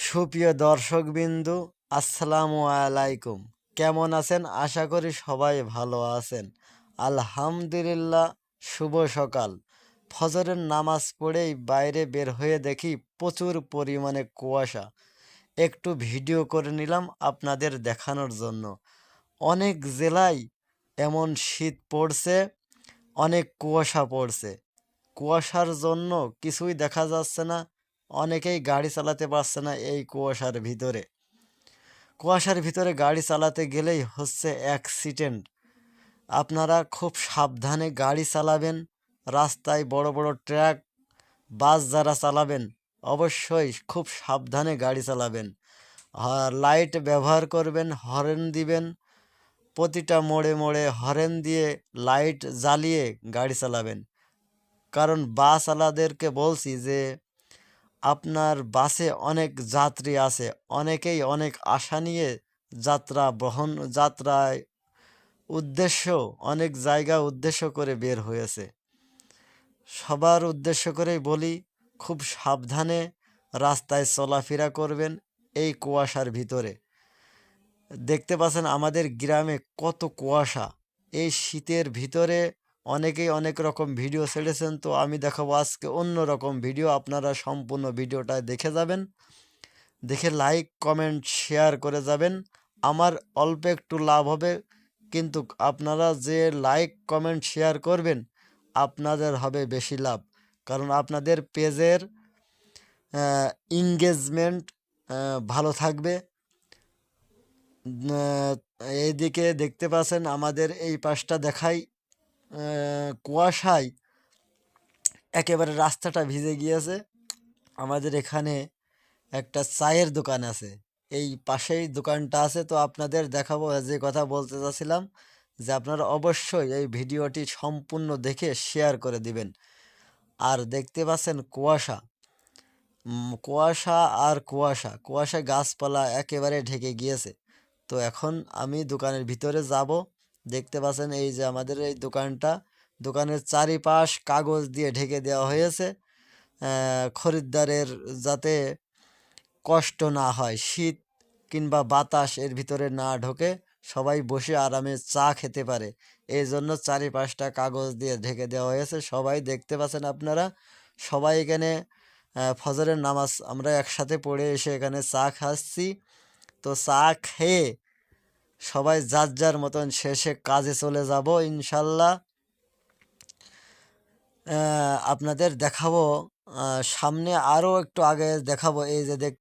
সুপ্রিয় দর্শকবিন্দু, আসসালামু আলাইকুম। কেমন আছেন? আশা করি সবাই ভালো আছেন। আলহামদুলিল্লাহ, শুভ সকাল। ফজরের নামাজ পড়েই বাইরে বের হয়ে দেখি প্রচুর পরিমাণে কুয়াশা। একটু ভিডিও করে নিলাম আপনাদের দেখানোর জন্য। অনেক জেলায় এমন শীত পড়ছে, অনেক কুয়াশা পড়ছে। কুয়াশার জন্য কিছুই দেখা যাচ্ছে না, অনেকেই গাড়ি চালাতে পারছে না এই কুয়াশার ভিতরে। কুয়াশার ভিতরে গাড়ি চালাতে গেলেই হচ্ছে অ্যাক্সিডেন্ট। আপনারা খুব সাবধানে গাড়ি চালাবেন। রাস্তায় বড় বড় ট্রাক, বাস যারা চালাবেন অবশ্যই খুব সাবধানে গাড়ি চালাবেন। লাইট ব্যবহার করবেন, হর্ন দিবেন। প্রতিটা মোড়ে মোড়ে হর্ন দিয়ে লাইট জ্বালিয়ে গাড়ি চালাবেন। কারণ বাসওয়ালাদেরকে বলছি যে আপনার বাসে অনেক যাত্রী আছে, অনেকেই অনেক আশা নিয়ে যাত্রায় উদ্দেশ্য, অনেক জায়গা উদ্দেশ্য করে বের হয়েছে। সবার উদ্দেশ্য করেই বলি, খুব সাবধানে রাস্তায় চলাফেরা করবেন এই কুয়াশার ভিতরে। দেখতে পাচ্ছেন আমাদের গ্রামে কত কুয়াশা। এই শীতের ভিতরে অনেকেই অনেক রকম ভিডিও ছেড়েছেন, তো আমি দেখাবো আজকে অন্য রকম ভিডিও। আপনারা সম্পূর্ণ ভিডিওটা দেখে যাবেন, দেখে লাইক কমেন্ট শেয়ার করে যাবেন। আমার অল্প একটু লাভ হবে, কিন্তু আপনারা যে লাইক কমেন্ট শেয়ার করবেন আপনাদের হবে বেশি লাভ। কারণ আপনাদের পেজের এঙ্গেজমেন্ট ভালো থাকবে। এইদিকে দেখতে পাচ্ছেন আমাদের এই পাশটা দেখাই, কুয়াশায় একেবারে রাস্তাটা ভিজে গিয়েছে। আমাদের এখানে একটা চায়ের দোকান আছে, এই পাশেই দোকানটা আছে। তো আপনাদের দেখাবো, যে কথা বলতে চাচ্ছিলাম, যে আপনারা অবশ্যই এই ভিডিওটি সম্পূর্ণ দেখে শেয়ার করে দিবেন। আর দেখতে পাচ্ছেন কুয়াশা, কুয়াশা আর কুয়াশা, কুয়াশা গাছপালা একেবারে ঢেকে গিয়েছে। তো এখন আমি দোকানের ভিতরে যাব। দেখতে পাচ্ছেন এই যে আমাদের এই দোকানটা, দোকানের চারিপাশ কাগজ দিয়ে ঢেকে দেওয়া হয়েছে, খরিদ্দারের যাতে কষ্ট না হয়, শীত কিংবা বাতাস এর ভিতরে না ঢোকে, সবাই বসে আরামে চা খেতে পারে। এই জন্য চারিপাশটা কাগজ দিয়ে ঢেকে দেওয়া হয়েছে। সবাই দেখতে পাচ্ছেন আপনারা, সবাই এখানে ফজরের নামাজ আমরা একসাথে পড়ে এসে এখানে চা খাচ্ছি। তো চা খেয়ে সবাই যার যার মতন শেষে কাজে চলে যাব ইনশাল্লাহ। আপনাদের দেখাবো, সামনে আরও একটু আগে দেখাবো। এই যে